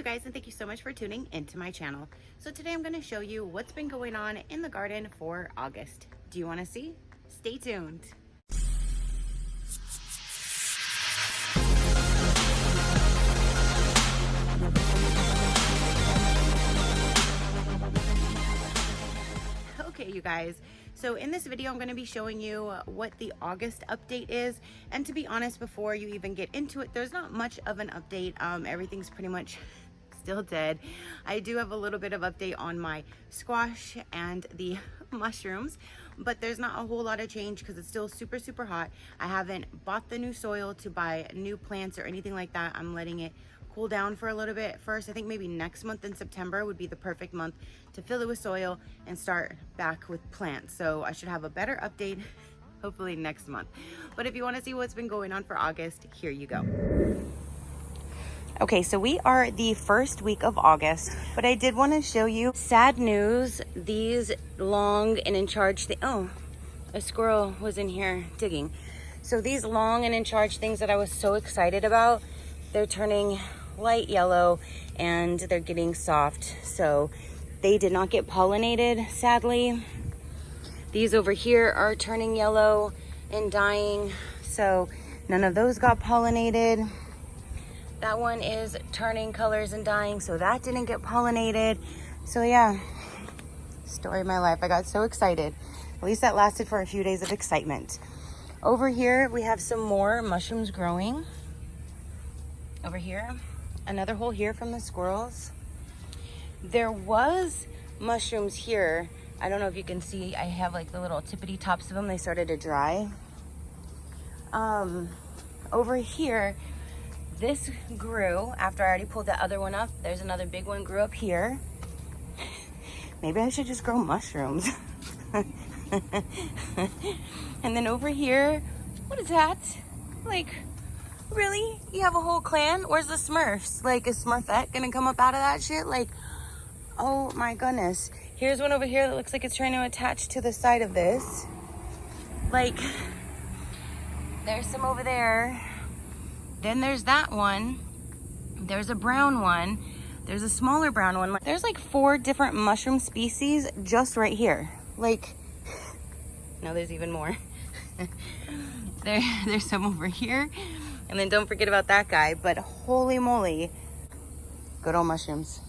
you guys, and thank you so much for tuning into my channel. So today I'm going to show you what's been going on in the garden for August. Do you want to see? Stay tuned. Okay, you guys, so in this video I'm going to be showing you what the August update is, and to be honest, before you even get into it, there's not much of an update. Everything's pretty much still dead. I do have a little bit of update on my squash and the mushrooms, but there's not a whole lot of change because it's still super hot. I haven't bought the new soil to buy new plants or anything like that. I'm letting it cool down for a little bit first. I think maybe next month in September would be the perfect month to fill it with soil and start back with plants. So I should have a better update hopefully next month. But if you want to see what's been going on for August, here you go. Okay, so we are the first week of August, but I did want to show you sad news. These long and in charge oh, a squirrel was in here digging. So these long and in charge things that I was so excited about, they're turning light yellow and they're getting soft. So they did not get pollinated, sadly. These over here are turning yellow and dying. So none of those got pollinated. That one is turning colors and dying, so that didn't get pollinated. So yeah, story of my life. I got so excited. At least that lasted for a few days of excitement. Over here, we have some more mushrooms growing. Over here, another hole here from the squirrels. There was mushrooms here. I don't know if you can see, I have like the little tippity tops of them. They started to dry. Over here, this grew after I already pulled that other one up. There's another big one grew up here. Maybe I should just grow mushrooms. And then over here, what is that? Like, really? You have a whole clan? Where's the Smurfs? Like, is Smurfette gonna come up out of that shit? Like, oh my goodness. Here's one over here that looks like it's trying to attach to the side of this. Like, there's some over there. Then there's that one. There's a brown one. There's a smaller brown one. There's like 4 different mushroom species just right here. Like, no, there's even more. There's some over here. And then don't forget about that guy. But holy moly, good old mushrooms.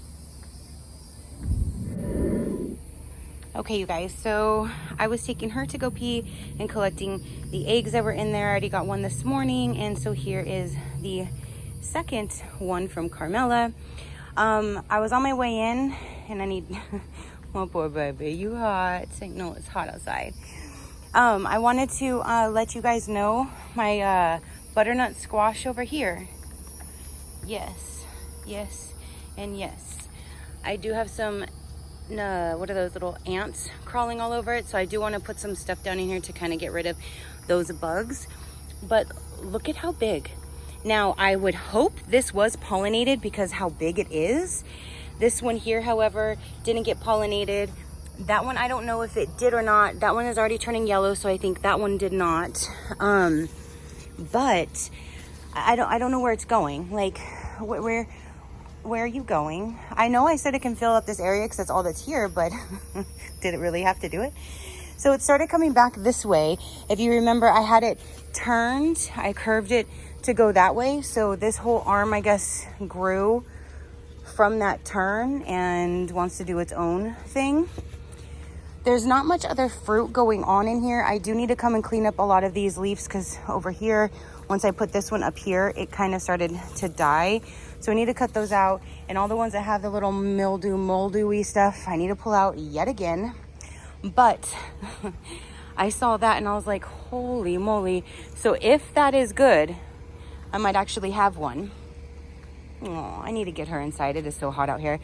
Okay, you guys, so I was taking her to go pee and collecting the eggs that were in there. I already got one this morning, and so here is the second one from Carmela. I was on my way in, and I need, oh poor baby, you hot? No, it's hot outside. I wanted to let you guys know my butternut squash over here. Yes, and yes. I do have some what are those little ants crawling all over it, so I do want to put some stuff down in here to kind of get rid of those bugs. But look at how big. Now I would hope this was pollinated because how big it is. This one here, however, didn't get pollinated. That one, I don't know if it did or not. That one is already turning yellow, so I think that one did not. But I don't know where it's going. Like, where are you going? I know I said it can fill up this area because that's all that's here, but did it really have to do it? So it started coming back this way. If you remember, I had it turned. I curved it to go that way. So this whole arm, I guess, grew from that turn and wants to do its own thing. There's not much other fruit going on in here. I do need to come and clean up a lot of these leaves because over here, once I put this one up here, it kind of started to die. So I need to cut those out. And all the ones that have the little moldewy stuff, I need to pull out yet again. But I saw that and I was like, holy moly. So if that is good, I might actually have one. Oh, I need to get her inside. It is so hot out here.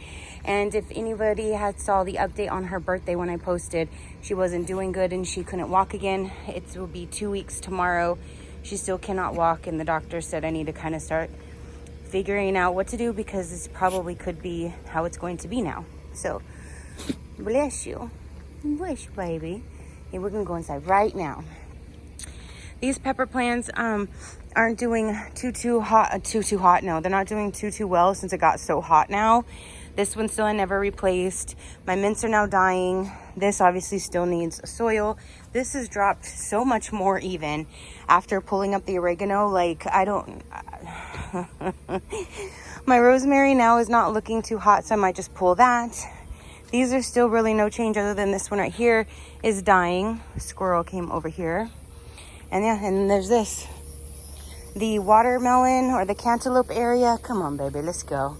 And if anybody had saw the update on her birthday when I posted, she wasn't doing good and she couldn't walk again. It will be 2 weeks tomorrow. She still cannot walk, and the doctor said I need to kind of start figuring out what to do because this probably could be how it's going to be now. So, bless you. Bless you, baby. Okay, we're gonna go inside right now. These pepper plants, aren't doing too hot. No, they're not doing too well since it got so hot now. This one still I never replaced. My mints are now dying. This obviously still needs soil. This has dropped so much more even after pulling up the oregano. Like, I don't... My rosemary now is not looking too hot, so I might just pull that. These are still really no change other than this one right here is dying. Squirrel came over here. And yeah, and there's this. The watermelon or the cantaloupe area. Come on, baby, let's go.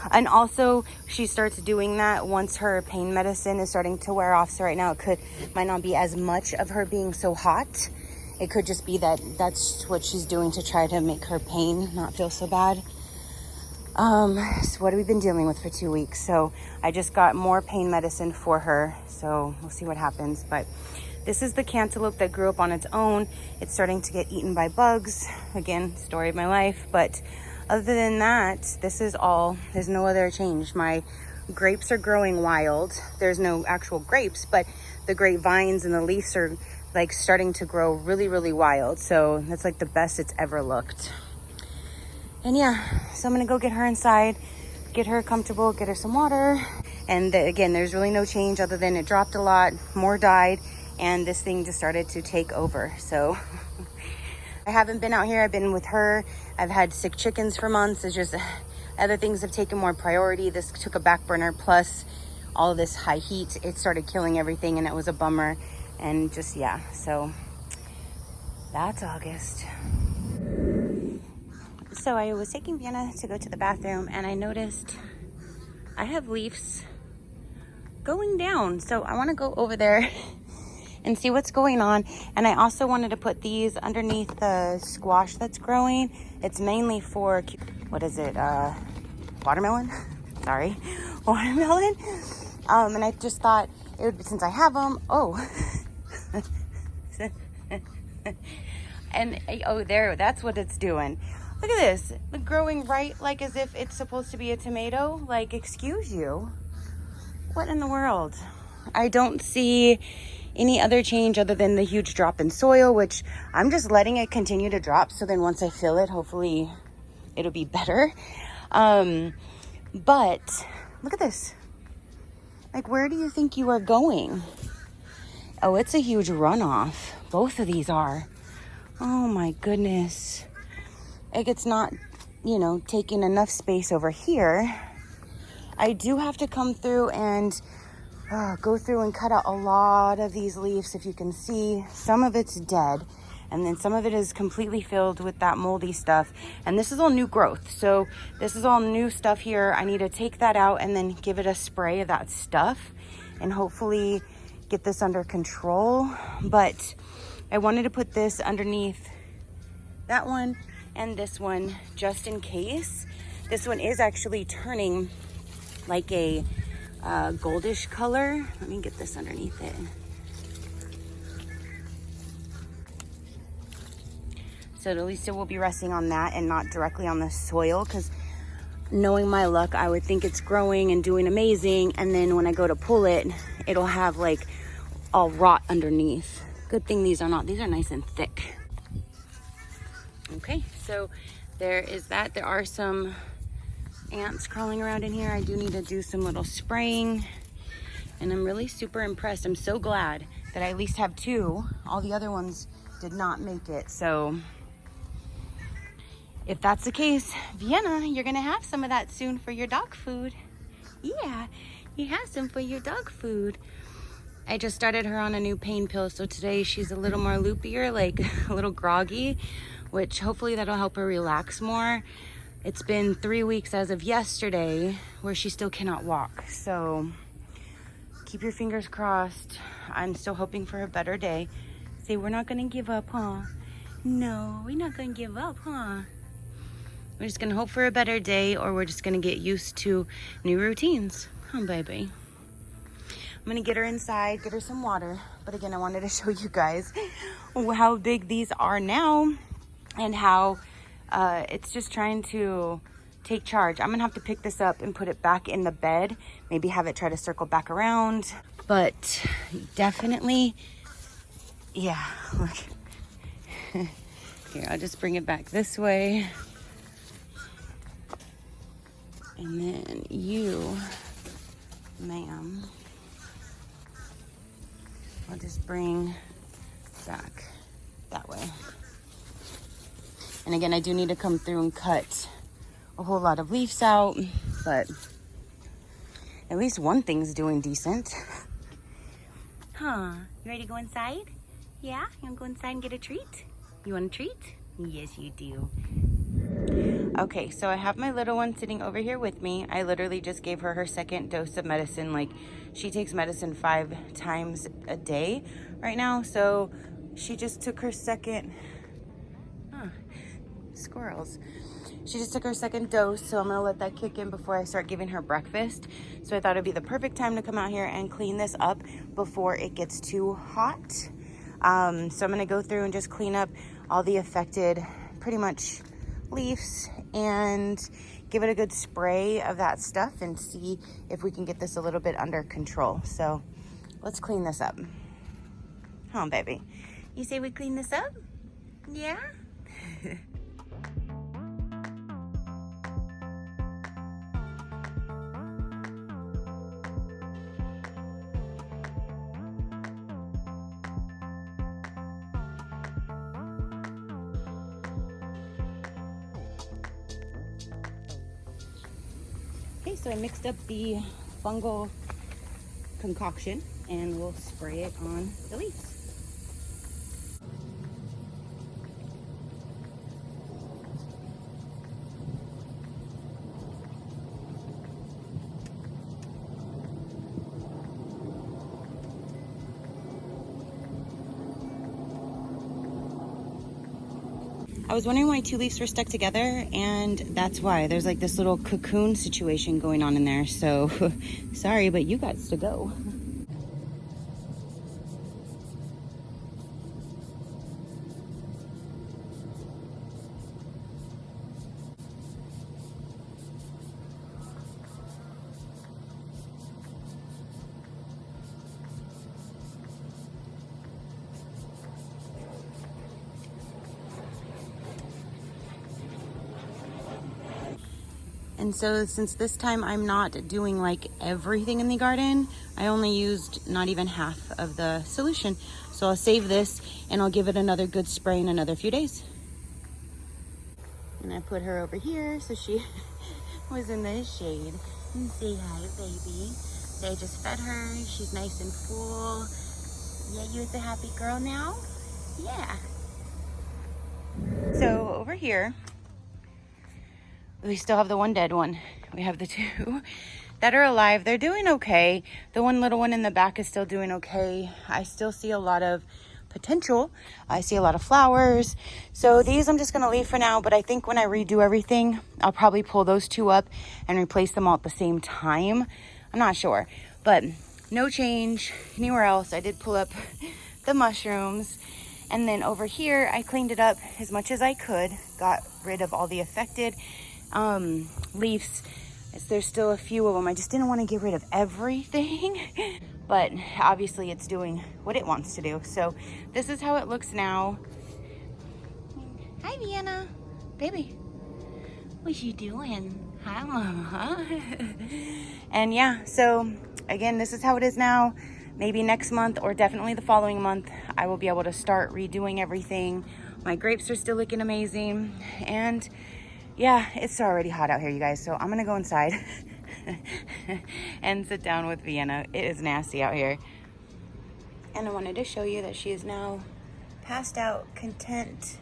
And also, she starts doing that once her pain medicine is starting to wear off. So right now it might not be as much of her being so hot. It could just be that that's what she's doing to try to make her pain not feel so bad. So what have we been dealing with for 2 weeks? So I just got more pain medicine for her. So we'll see what happens. But this is the cantaloupe that grew up on its own. It's starting to get eaten by bugs. Again, story of my life. But other than that, this is all. There's no other change. My grapes are growing wild. There's no actual grapes, but the grapevines and the leaves are like starting to grow really, really wild. So that's like the best it's ever looked. And yeah, so I'm gonna go get her inside, get her comfortable, get her some water. And again, there's really no change other than it dropped a lot, more died, and this thing just started to take over. So I haven't been out here. I've been with her. I've had sick chickens for months. It's just other things have taken more priority. This took a back burner, plus all of this high heat. It started killing everything, and it was a bummer. And just, yeah, so that's August. So I was taking Vienna to go to the bathroom, and I noticed I have leaves going down. So I want to go over there and see what's going on. And I also wanted to put these underneath the squash that's growing. It's mainly for, what is it, watermelon? Sorry, watermelon. And I just thought it would be, since I have them, and there, that's what it's doing. Look at this, growing right like as if it's supposed to be a tomato. Like, excuse you, what in the world? I don't see any other change other than the huge drop in soil, which I'm just letting it continue to drop. So then once I fill it, hopefully it'll be better. But look at this. Like, where do you think you are going? Oh, it's a huge runoff. Both of these are. Oh my goodness. Like, it's not, taking enough space over here. I do have to come through and go through and cut out a lot of these leaves. If you can see, some of it's dead, and then some of it is completely filled with that moldy stuff. And this is all new growth, so this is all new stuff here. I need to take that out and then give it a spray of that stuff and hopefully get this under control. But I wanted to put this underneath that one and this one just in case. This one is actually turning like a goldish color. Let me get this underneath it. So at least it will be resting on that and not directly on the soil, because knowing my luck, I would think it's growing and doing amazing, and then when I go to pull it, it'll have like all rot underneath. Good thing these are not. These are nice and thick. Okay, so there is that. There are some ants crawling around in here. I do need to do some little spraying, and I'm really super impressed. I'm so glad that I at least have 2. All the other ones did not make it. So if that's the case, Vienna, you're gonna have some of that soon for your dog food. Yeah, you have some for your dog food. I just started her on a new pain pill, so today she's a little more loopier, like a little groggy, which hopefully that'll help her relax more. It's been 3 weeks as of yesterday where she still cannot walk. So keep your fingers crossed. I'm still hoping for a better day. Say, we're not gonna give up, huh? No, we're not gonna give up, huh? We're just gonna hope for a better day, or we're just gonna get used to new routines. Huh, baby? I'm gonna get her inside, get her some water. But again, I wanted to show you guys how big these are now and how it's just trying to take charge. I'm gonna have to pick this up and put it back in the bed. Maybe have it try to circle back around. But definitely, yeah, look. Here, I'll just bring it back this way. And then you, ma'am, I'll just bring back that way. And again, I do need to come through and cut a whole lot of leaves out, but at least one thing's doing decent. Huh, you ready to go inside? Yeah, you wanna go inside and get a treat? You want a treat? Yes, you do. Okay, so I have my little one sitting over here with me. I literally just gave her her second dose of medicine. Like, she takes medicine 5 times a day right now, so she just took her second, squirrels. She just took her second dose, so I'm gonna let that kick in before I start giving her breakfast. So I thought it'd be the perfect time to come out here and clean this up before it gets too hot. So I'm gonna go through and just clean up all the affected, pretty much, leaves and give it a good spray of that stuff and see if we can get this a little bit under control. So let's clean this up. Huh, baby? You say we clean this up? Yeah? Okay, so I mixed up the fungal concoction and we'll spray it on the leaves. I was wondering why 2 leaves were stuck together, and that's why. There's like this little cocoon situation going on in there, so sorry, but you got to go. And so since this time I'm not doing like everything in the garden, I only used not even half of the solution. So I'll save this and I'll give it another good spray in another few days. And I put her over here so she was in the shade. And say hi, baby. So I just fed her. She's nice and full. Yeah, you're the happy girl now? Yeah. So over here, we still have the one dead one. We have the 2 that are alive. They're doing okay. The one little one in the back is still doing okay. I still see a lot of potential. I see a lot of flowers. So these I'm just going to leave for now. But I think when I redo everything, I'll probably pull those 2 up and replace them all at the same time. I'm not sure. But no change anywhere else. I did pull up the mushrooms. And then over here, I cleaned it up as much as I could. Got rid of all the affected leaves. There's still a few of them. I just didn't want to get rid of everything, but obviously it's doing what it wants to do. So this is how it looks now. Hi, Vienna. Baby, what you doing? Hi, mama. And yeah, so again, this is how it is now. Maybe next month or definitely the following month, I will be able to start redoing everything. My grapes are still looking amazing. And yeah, it's already hot out here, you guys. So I'm gonna go inside and sit down with Vienna. It is nasty out here. And I wanted to show you that she is now passed out, content,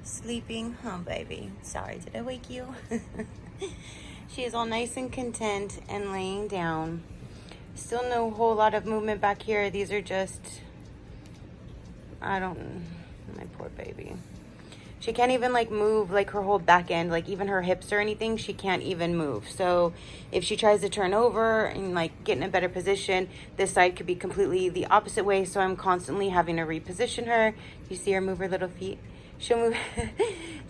sleeping. Oh, baby. Sorry, did I wake you? She is all nice and content and laying down. Still no whole lot of movement back here. These are just, my poor baby. She can't even like move like her whole back end, like even her hips or anything, she can't even move. So if she tries to turn over and like get in a better position, this side could be completely the opposite way. So I'm constantly having to reposition her. You see her move her little feet? She'll move,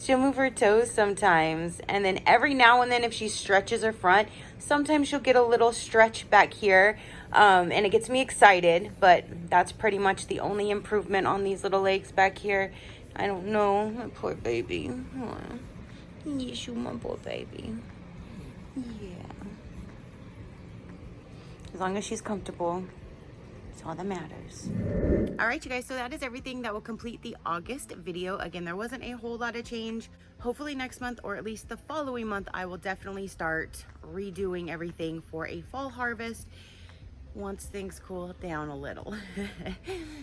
she'll move her toes sometimes. And then every now and then if she stretches her front, sometimes she'll get a little stretch back here. And it gets me excited, but that's pretty much the only improvement on these little legs back here. I don't know. My poor baby. Aw. Yes, you my poor baby. Yeah. As long as she's comfortable, it's all that matters. All right, you guys, so that is everything that will complete the August video. Again, there wasn't a whole lot of change. Hopefully next month, or at least the following month, I will definitely start redoing everything for a fall harvest once things cool down a little.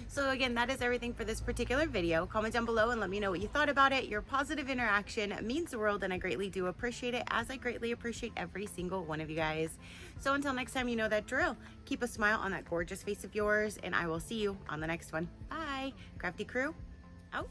So again, that is everything for this particular video. Comment down below and let me know what you thought about it. Your positive interaction means the world, and I greatly do appreciate it, as I greatly appreciate every single one of you guys. So until next time, you know that drill. Keep a smile on that gorgeous face of yours, and I will see you on the next one. Bye. Crafty crew, out.